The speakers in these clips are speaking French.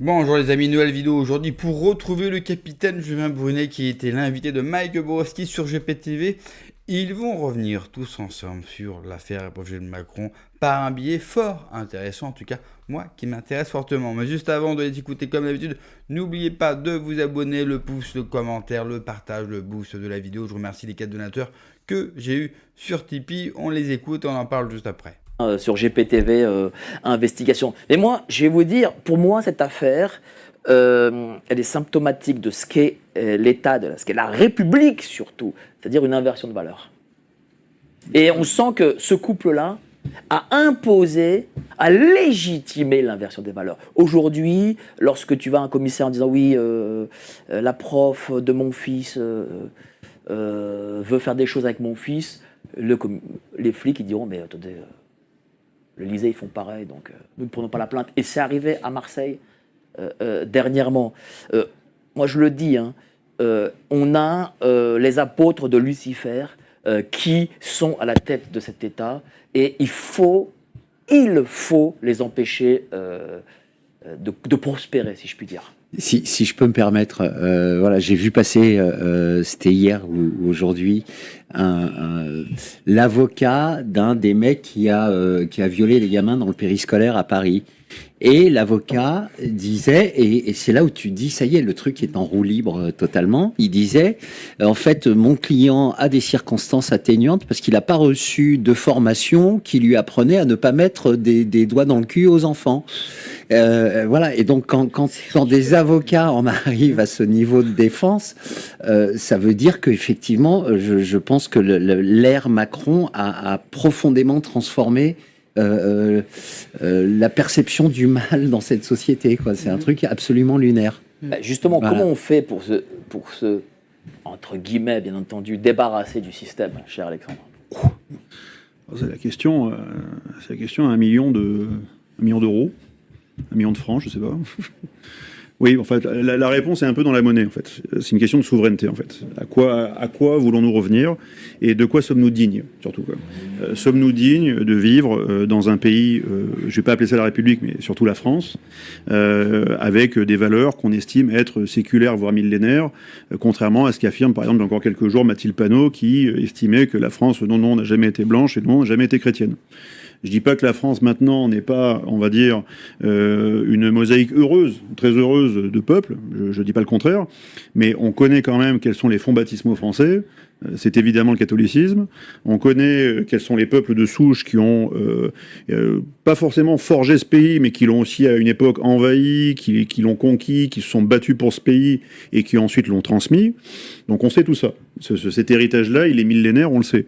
Bonjour les amis, nouvelle vidéo aujourd'hui pour retrouver le capitaine Julien Brunet qui était l'invité de Mike Borowski sur GPTV. Ils vont revenir tous ensemble sur l'affaire approchée de Macron par un biais fort intéressant, en tout cas moi qui m'intéresse fortement. Mais juste avant de les écouter comme d'habitude, n'oubliez pas de vous abonner, le pouce, le commentaire, le partage, le boost de la vidéo. Je remercie les 4 donateurs que j'ai eu sur Tipeee. On les écoute, on en parle juste après. Sur GPTV Investigation. Mais moi, je vais vous dire, pour moi, cette affaire, elle est symptomatique de ce qu'est l'État, de ce qu'est la République surtout, c'est-à-dire une inversion de valeurs. Et on sent que ce couple-là a imposé, a légitimé l'inversion des valeurs. Aujourd'hui, lorsque tu vas à un commissaire en disant oui, la prof de mon fils veut faire des choses avec mon fils, les flics ils diront mais attendez, l'Élysée, ils font pareil, donc nous ne prenons pas la plainte. Et c'est arrivé à Marseille dernièrement. Moi, je le dis, hein, on a les apôtres de Lucifer qui sont à la tête de cet État, et il faut les empêcher de prospérer, si je puis dire. Si je peux me permettre, voilà, j'ai vu passer, c'était hier ou aujourd'hui, l'avocat d'un des mecs qui a violé les gamins dans le périscolaire à Paris. Et l'avocat disait, et c'est là où tu dis, ça y est, le truc est en roue libre totalement. Il disait, en fait, mon client a des circonstances atténuantes parce qu'il n'a pas reçu de formation qui lui apprenait à ne pas mettre des doigts dans le cul aux enfants. Voilà. Et donc, quand des avocats en arrivent à ce niveau de défense, ça veut dire qu'effectivement, je pense que l'ère Macron a profondément transformé la perception du mal dans cette société, quoi. C'est un truc absolument lunaire. Justement, Voilà. comment on fait pour se, entre guillemets, bien entendu, débarrasser du système, cher Alexandre? C'est la question à 1 million d'euros, 1 million de francs, je sais pas. Oui, en fait, la réponse est un peu dans la monnaie, en fait. C'est une question de souveraineté, en fait. À quoi voulons-nous revenir et de quoi sommes-nous dignes, surtout, quoi. Sommes-nous dignes de vivre dans un pays, je vais pas appeler ça la République, mais surtout la France, avec des valeurs qu'on estime être séculaires, voire millénaires, contrairement à ce qu'affirme, par exemple, il y a encore quelques jours, Mathilde Panot, qui estimait que la France, non, n'a jamais été blanche et non, n'a jamais été chrétienne. Je dis pas que la France maintenant n'est pas, on va dire, une mosaïque heureuse, très heureuse de peuple. Je dis pas le contraire, mais on connaît quand même quels sont les fonds baptismaux français. C'est évidemment le catholicisme. On connaît quels sont les peuples de souche qui ont pas forcément forgé ce pays, mais qui l'ont aussi à une époque envahi, qui l'ont conquis, qui se sont battus pour ce pays et qui ensuite l'ont transmis. Donc on sait tout ça. Cet héritage-là, il est millénaire, on le sait.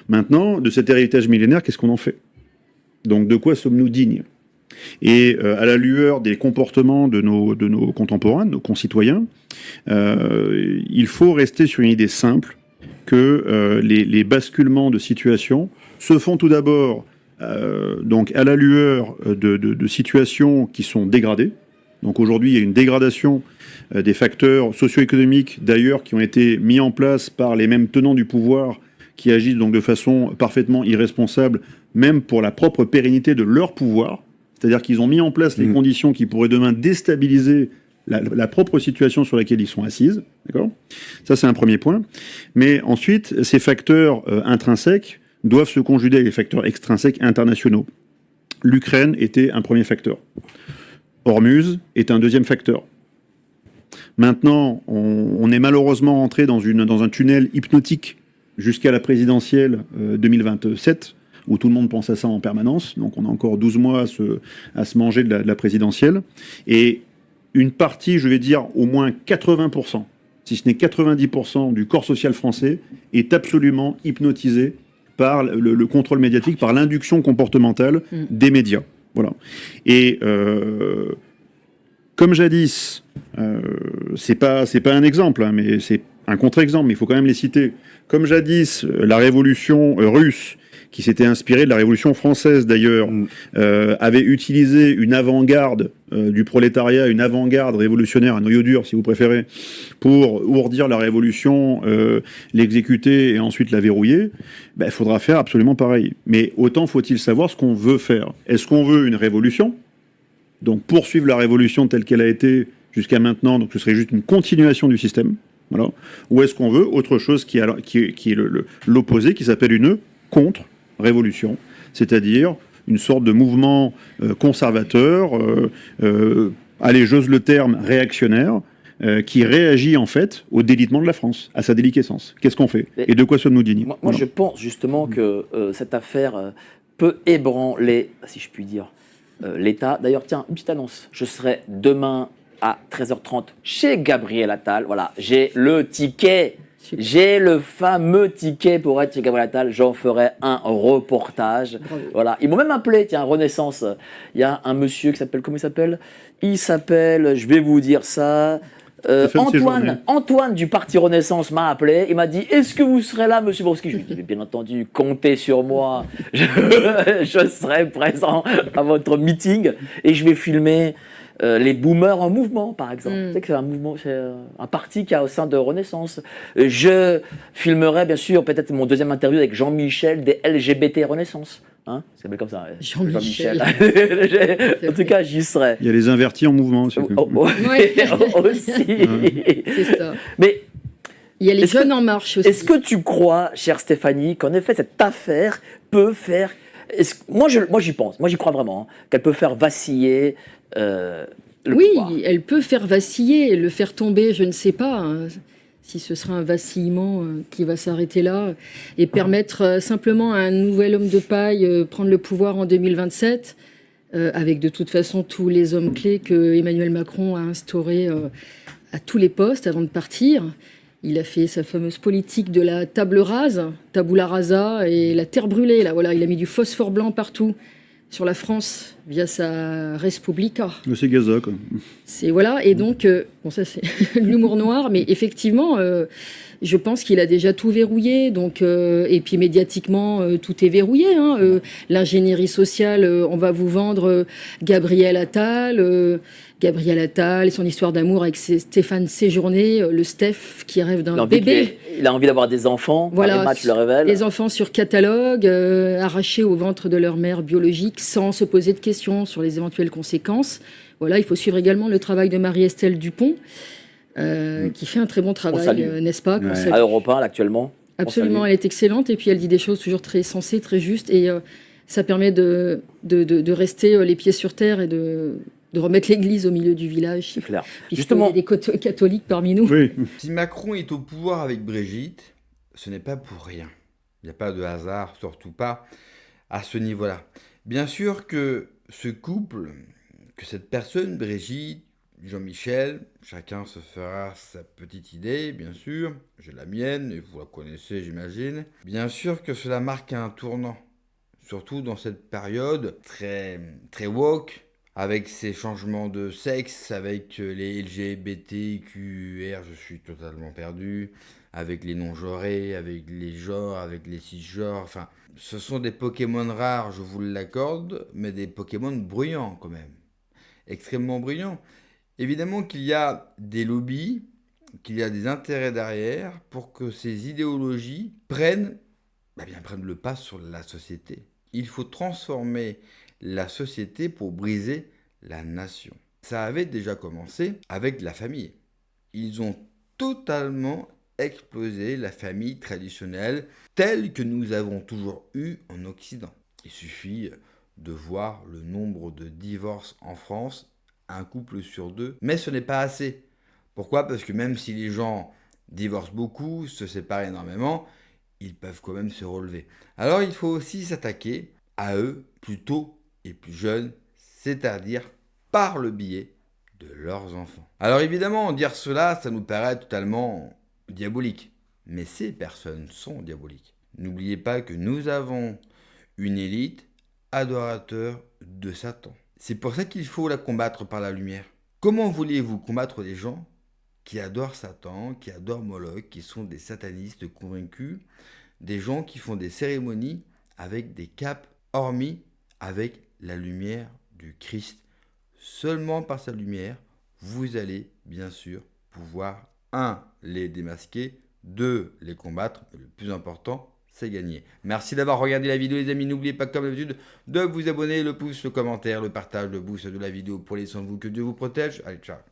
Maintenant, de cet héritage millénaire, qu'est-ce qu'on en fait ? Donc de quoi sommes-nous dignes ? Et à la lueur des comportements de nos contemporains, de nos concitoyens, il faut rester sur une idée simple que les basculements de situation se font tout d'abord donc à la lueur de situations qui sont dégradées. Donc aujourd'hui, il y a une dégradation des facteurs socio-économiques d'ailleurs qui ont été mis en place par les mêmes tenants du pouvoir qui agissent donc de façon parfaitement irresponsable, même pour la propre pérennité de leur pouvoir. C'est-à-dire qu'ils ont mis en place les conditions qui pourraient demain déstabiliser la propre situation sur laquelle ils sont assises. D'accord ? Ça, c'est un premier point. Mais ensuite, ces facteurs intrinsèques doivent se conjuguer avec les facteurs extrinsèques internationaux. L'Ukraine était un premier facteur. Hormuz est un deuxième facteur. Maintenant, on est malheureusement entré dans un tunnel hypnotique jusqu'à la présidentielle 2027, où tout le monde pense à ça en permanence. Donc on a encore 12 mois à se manger de la présidentielle. Et une partie, je vais dire au moins 80%, si ce n'est 90% du corps social français est absolument hypnotisé par le contrôle médiatique, par l'induction comportementale des médias. Voilà. Et comme jadis, c'est pas un exemple, hein, mais c'est un contre-exemple, mais il faut quand même les citer. Comme jadis, la révolution russe, qui s'était inspirée de la révolution française d'ailleurs, avait utilisé une avant-garde du prolétariat, une avant-garde révolutionnaire, un noyau dur si vous préférez, pour ourdir la révolution, l'exécuter et ensuite la verrouiller, il faudra faire absolument pareil. Mais autant faut-il savoir ce qu'on veut faire. Est-ce qu'on veut une révolution ? donc poursuivre la révolution telle qu'elle a été jusqu'à maintenant, donc ce serait juste une continuation du système, voilà. Ou est-ce qu'on veut autre chose qui est l'opposé, qui s'appelle une contre-révolution, c'est-à-dire une sorte de mouvement conservateur, allez, j'ose le terme, réactionnaire, qui réagit en fait au délitement de la France, à sa déliquescence. Qu'est-ce qu'on fait? Et de quoi sommes-nous dignes? Moi, je pense justement que cette affaire peut ébranler, si je puis dire, l'État. D'ailleurs, tiens, une petite annonce. Je serai demain à 13h30 chez Gabriel Attal. Voilà, j'ai le ticket. Super. J'ai le fameux ticket pour être chez Gabriel Attal. J'en ferai un reportage. Bravo. Voilà. Ils m'ont même appelé, tiens, Renaissance. Il y a un monsieur qui s'appelle, comment il s'appelle? Il s'appelle, je vais vous dire ça, Antoine du parti Renaissance m'a appelé. Il m'a dit, est-ce que vous serez là, monsieur Borowski? Je lui ai dit, bien entendu, comptez sur moi. Je serai présent à votre meeting et je vais filmer les boomers en mouvement, par exemple. Tu sais que c'est un mouvement, c'est un parti qui a au sein de Renaissance. Je filmerai, bien sûr, peut-être mon deuxième interview avec Jean-Michel des LGBT Renaissance. Hein, ça s'appelle comme ça. Jean-Michel. En tout cas, j'y serai. Il y a les invertis en mouvement aussi. Ouais. Aussi. C'est ça. Mais Il y a les jeunes en marche aussi. est-ce que tu crois, chère Stéphanie, qu'en effet, cette affaire peut faire... Moi, j'y pense. Moi, j'y crois vraiment. Hein, qu'elle peut faire vaciller le pouvoir. Oui, elle peut faire vaciller, le faire tomber, je ne sais pas hein, si ce sera un vacillement qui va s'arrêter là et permettre simplement à un nouvel homme de paille prendre le pouvoir en 2027 avec de toute façon tous les hommes clés que Emmanuel Macron a instaurés à tous les postes avant de partir. Il a fait sa fameuse politique de la table rase, tabula rasa et la terre brûlée. Là, voilà, il a mis du phosphore blanc partout sur la France via sa Respublica. C'est Gaza, quoi. C'est voilà, et donc bon ça c'est l'humour noir, mais effectivement, je pense qu'il a déjà tout verrouillé, donc et puis médiatiquement tout est verrouillé. Hein, l'ingénierie sociale, on va vous vendre Gabriel Attal. Gabriel Attal et son histoire d'amour avec Stéphane Séjourné, le Steph qui rêve d'un bébé. Il a envie d'avoir des enfants, Voilà, les matchs le révèlent. Les enfants sur catalogue, arrachés au ventre de leur mère biologique, sans se poser de questions sur les éventuelles conséquences. Voilà, il faut suivre également le travail de Marie-Estelle Dupont, qui fait un très bon travail, n'est-ce pas? Ouais. À Europe 1, actuellement. Absolument, elle est excellente et puis elle dit des choses toujours très sensées, très justes et ça permet de rester les pieds sur terre et de remettre l'église au milieu du village. C'est clair. Justement, il y a des catholiques parmi nous. Oui. Si Macron est au pouvoir avec Brigitte, ce n'est pas pour rien. Il n'y a pas de hasard, surtout pas à ce niveau-là. Bien sûr que ce couple, que cette personne, Brigitte, Jean-Michel, chacun se fera sa petite idée, bien sûr. J'ai la mienne, et vous la connaissez, j'imagine. Bien sûr que cela marque un tournant, surtout dans cette période très, très woke, avec ces changements de sexe, avec les LGBTQR, je suis totalement perdu, avec les non-genrés, avec les genres, avec les cisgenres, enfin, ce sont des Pokémon rares, je vous l'accorde, mais des Pokémon bruyants quand même, extrêmement bruyants. Évidemment qu'il y a des lobbies, qu'il y a des intérêts derrière pour que ces idéologies prennent le pas sur la société. Il faut transformer la société pour briser la nation. Ça avait déjà commencé avec la famille. Ils ont totalement explosé la famille traditionnelle telle que nous avons toujours eu en Occident. Il suffit de voir le nombre de divorces en France, un couple sur deux, mais ce n'est pas assez. Pourquoi ? Parce que même si les gens divorcent beaucoup, se séparent énormément, ils peuvent quand même se relever. Alors il faut aussi s'attaquer à eux plus tôt et plus jeunes, c'est-à-dire par le biais de leurs enfants. Alors évidemment, dire cela, ça nous paraît totalement diabolique. Mais ces personnes sont diaboliques. N'oubliez pas que nous avons une élite adorateur de Satan. C'est pour ça qu'il faut la combattre par la lumière. Comment voulez-vous combattre des gens qui adorent Satan, qui adorent Moloch, qui sont des satanistes convaincus, des gens qui font des cérémonies avec des capes, hormis avec la lumière du Christ. Seulement par sa lumière, vous allez bien sûr pouvoir 1. les démasquer, 2. les combattre, mais le plus important, c'est gagné. Merci d'avoir regardé la vidéo les amis, n'oubliez pas comme d'habitude de vous abonner, le pouce, le commentaire, le partage, le boost de la vidéo. Prenez soin de vous, que Dieu vous protège. Allez, ciao.